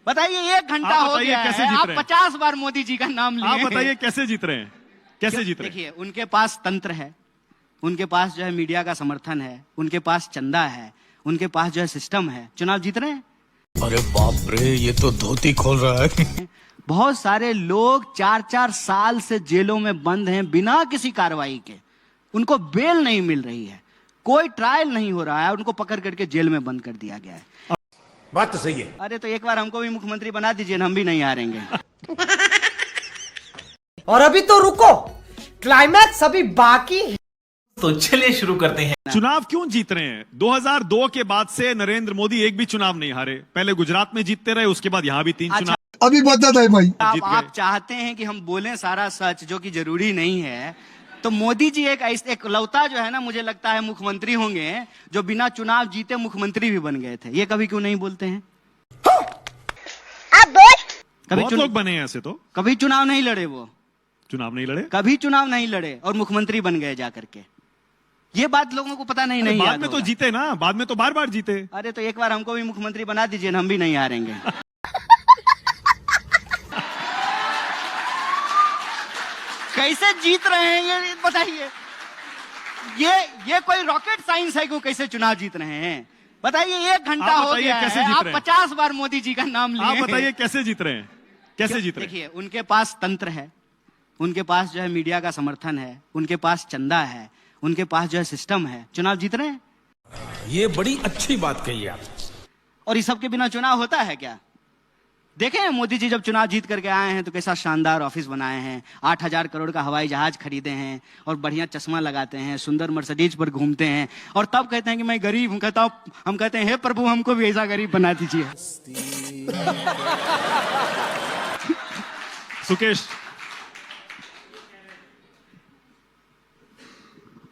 बताइए, 1 घंटा हो गया है, आप 50 बार मोदी जी का नाम लिए। आप बताइए कैसे जीत रहे हैं, कैसे जीत रहे हैं? देखिए, उनके पास तंत्र है, उनके पास जो है मीडिया का समर्थन है, उनके पास चंदा है, उनके पास जो है सिस्टम है, चुनाव जीत रहे हैं। अरे बाप रे, ये तो धोती खोल रहा है। बहुत सारे लोग 4-4 साल से जेलों में बंद हैं बिना किसी कार्रवाई के, उनको बेल नहीं मिल रही है, कोई ट्रायल नहीं हो रहा है, उनको पकड़ करके जेल में बंद कर दिया गया है। बात तो सही है। अरे तो एक बार हमको भी मुख्यमंत्री बना दीजिए ना, हम भी नहीं हारेंगे। और अभी तो रुको, क्लाइमैक्स अभी बाकी है। तो चलिए शुरू करते हैं। चुनाव क्यों जीत रहे हैं? 2002 के बाद से नरेंद्र मोदी एक भी चुनाव नहीं हारे। पहले गुजरात में जीतते रहे, उसके बाद यहाँ भी 3 चुनाव अभी बता है भाई। आप चाहते हैं कि हम बोलें सारा सच, जो कि जरूरी नहीं है। तो मोदी जी एक लौता जो है ना, मुझे लगता है मुख्यमंत्री होंगे जो बिना चुनाव जीते मुख्यमंत्री भी बन गए थे। ये कभी क्यों नहीं बोलते हैं? बहुत लोग बने हैं ऐसे, तो कभी चुनाव नहीं लड़े, वो चुनाव नहीं लड़े, कभी चुनाव नहीं लड़े और मुख्यमंत्री बन गए जाकर के। ये बात लोगों को पता नहीं बाद में तो जीते ना, बाद में तो बार बार जीते। अरे तो एक बार हमको भी मुख्यमंत्री बना दीजिए ना, हम भी नहीं हारेंगे। कैसे जीत रहे हैं ये बताइए। ये कोई रॉकेट साइंस है कि कैसे चुनाव जीत रहे हैं? बताइए, 1 घंटा हो गया है, आप 50 बार मोदी जी का नाम लिए। आप बताइए कैसे जीत रहे हैं, कैसे जीत रहे हैं? देखिए, उनके पास तंत्र है, उनके पास जो है मीडिया का समर्थन है, उनके पास चंदा है, उनके पास जो है सिस्टम है, चुनाव जीत रहे हैं। ये बड़ी अच्छी बात कही आप। और इस सब के बिना चुनाव होता है क्या? देखें, मोदी जी जब चुनाव जीत करके आए हैं तो कैसा शानदार ऑफिस बनाए हैं, 8000 करोड़ का हवाई जहाज खरीदे हैं और बढ़िया चश्मा लगाते हैं, सुंदर मर्सिडीज पर घूमते हैं और तब कहते हैं कि मैं गरीब हूं। हम कहते हैं, हे प्रभु, हमको भी ऐसा गरीब बना दीजिए। सुकेश,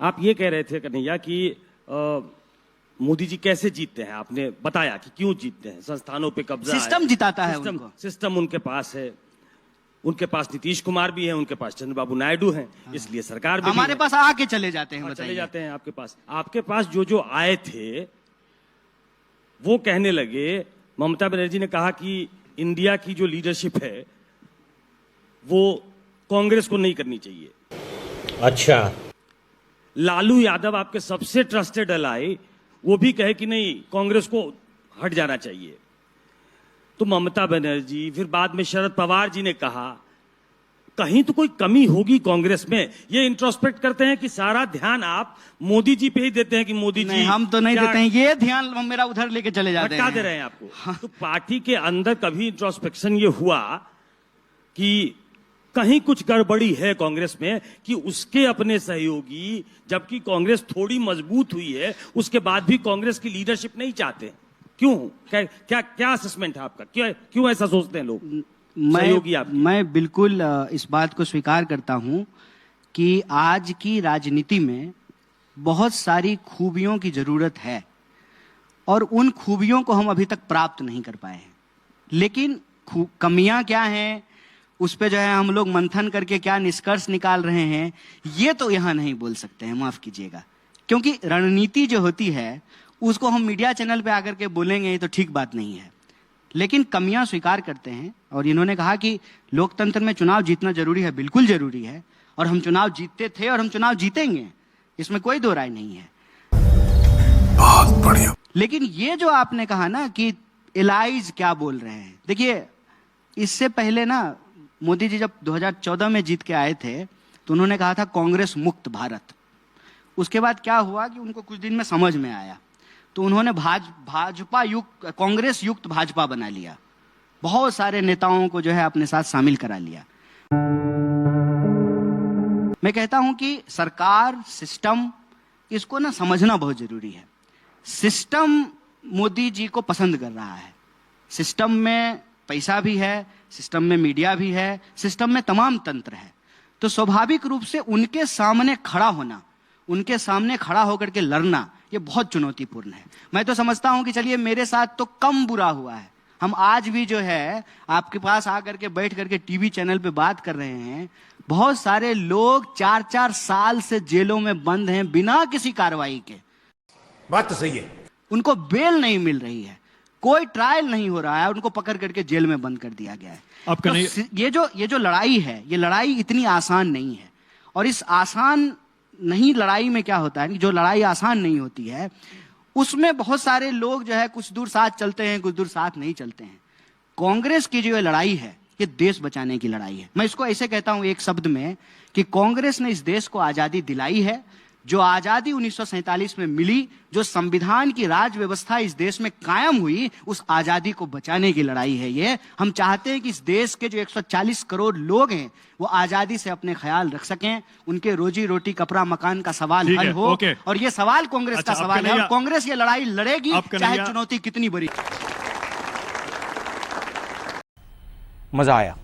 आप ये कह रहे थे कन्हैया कि मोदी जी कैसे जीतते हैं। आपने बताया कि क्यों जीतते हैं, संस्थानों पे कब्जा है, सिस्टम जिताता है उनको। सिस्टम उनके पास है, उनके पास नीतीश कुमार भी है, उनके पास चंद्रबाबू नायडू हैं, इसलिए सरकार भी हमारे पास आके चले जाते हैं। चले जाते हैं आपके पास जो आए थे वो कहने लगे, ममता बनर्जी ने कहा कि इंडिया की जो लीडरशिप है वो कांग्रेस को नहीं करनी चाहिए। अच्छा, लालू यादव आपके सबसे ट्रस्टेड अलाई, वो भी कहे कि नहीं, कांग्रेस को हट जाना चाहिए। तो ममता बनर्जी, फिर बाद में शरद पवार जी ने कहा कहीं तो कोई कमी होगी कांग्रेस में। ये इंट्रोस्पेक्ट करते हैं कि सारा ध्यान आप मोदी जी पे ही देते हैं कि मोदी जी। हम तो नहीं देते हैं, ये ध्यान मेरा उधर लेके चले जाते हैं, भटका दे रहे हैं आपको। हाँ। तो पार्टी के अंदर कभी इंट्रोस्पेक्शन ये हुआ कि कहीं कुछ गड़बड़ी है कांग्रेस में, कि उसके अपने सहयोगी, जबकि कांग्रेस थोड़ी मजबूत हुई है, उसके बाद भी कांग्रेस की लीडरशिप नहीं चाहते? क्यों? क्या असेसमेंट है आपका? क्यों ऐसा सोचते हैं लोग? सहयोगी आप? मैं बिल्कुल इस बात को स्वीकार करता हूं कि आज की राजनीति में बहुत सारी खूबियों की जरूरत है और उन खूबियों को हम अभी तक प्राप्त नहीं कर पाए हैं। लेकिन कमियां क्या हैं, उस पे जो है हम लोग मंथन करके क्या निष्कर्ष निकाल रहे हैं, ये तो यहां नहीं बोल सकते हैं, माफ कीजिएगा। क्योंकि रणनीति जो होती है उसको हम मीडिया चैनल पे आकर के बोलेंगे तो ठीक बात नहीं है। लेकिन कमियां स्वीकार करते हैं और इन्होंने कहा कि लोकतंत्र में चुनाव जीतना जरूरी है, बिल्कुल जरूरी है, और हम चुनाव जीतते थे और हम चुनाव जीतेंगे, इसमें कोई दो राय नहीं है। बहुत बढ़िया। लेकिन ये जो आपने कहा ना कि एलाइज क्या बोल रहे हैं, देखिए, इससे पहले ना मोदी जी जब 2014 में जीत के आए थे तो उन्होंने कहा था कांग्रेस मुक्त भारत। उसके बाद क्या हुआ कि उनको कुछ दिन में समझ में आया तो उन्होंने भाजपा युक्त, कांग्रेस युक्त भाजपा बना लिया, बहुत सारे नेताओं को जो है अपने साथ शामिल करा लिया। मैं कहता हूं कि सरकार, सिस्टम, इसको ना समझना बहुत जरूरी है। सिस्टम मोदी जी को पसंद कर रहा है, सिस्टम में पैसा भी है, सिस्टम में मीडिया भी है, सिस्टम में तमाम तंत्र है। तो स्वाभाविक रूप से उनके सामने खड़ा होना, उनके सामने खड़ा होकर के लड़ना, ये बहुत चुनौतीपूर्ण है। मैं तो समझता हूं कि चलिए मेरे साथ तो कम बुरा हुआ है, हम आज भी जो है आपके पास आकर के बैठ करके टीवी चैनल पे बात कर रहे हैं। बहुत सारे लोग 4-4 साल से जेलों में बंद हैं बिना किसी कार्रवाई के। बात तो सही है। उनको बेल नहीं मिल रही है, कोई ट्रायल नहीं हो रहा है, उनको पकड़ करके जेल में बंद कर दिया गया है। अब तो कन्हैया- ये जो लड़ाई है, ये लड़ाई इतनी आसान नहीं है। और इस आसान नहीं लड़ाई में क्या होता है कि जो लड़ाई आसान नहीं होती है उसमें बहुत सारे लोग जो है कुछ दूर साथ चलते हैं, कुछ दूर साथ नहीं चलते हैं। कांग्रेस की जो ये लड़ाई है ये देश बचाने की लड़ाई है। मैं इसको ऐसे कहता हूं एक शब्द में कि कांग्रेस ने इस देश को आजादी दिलाई है। जो आजादी 1947 में मिली, जो संविधान की राज व्यवस्था इस देश में कायम हुई, उस आजादी को बचाने की लड़ाई है ये। हम चाहते हैं कि इस देश के जो 140 करोड़ लोग हैं वो आजादी से अपने ख्याल रख सकें, उनके रोजी रोटी कपड़ा मकान का सवाल ठीक हल है, हो। ओके। और ये सवाल कांग्रेस अच्छा, का अब सवाल है और कन्हैया- कांग्रेस ये लड़ाई लड़ेगी, अब चाहे कन्हैया- चुनौती कितनी बड़ी। मजा आया।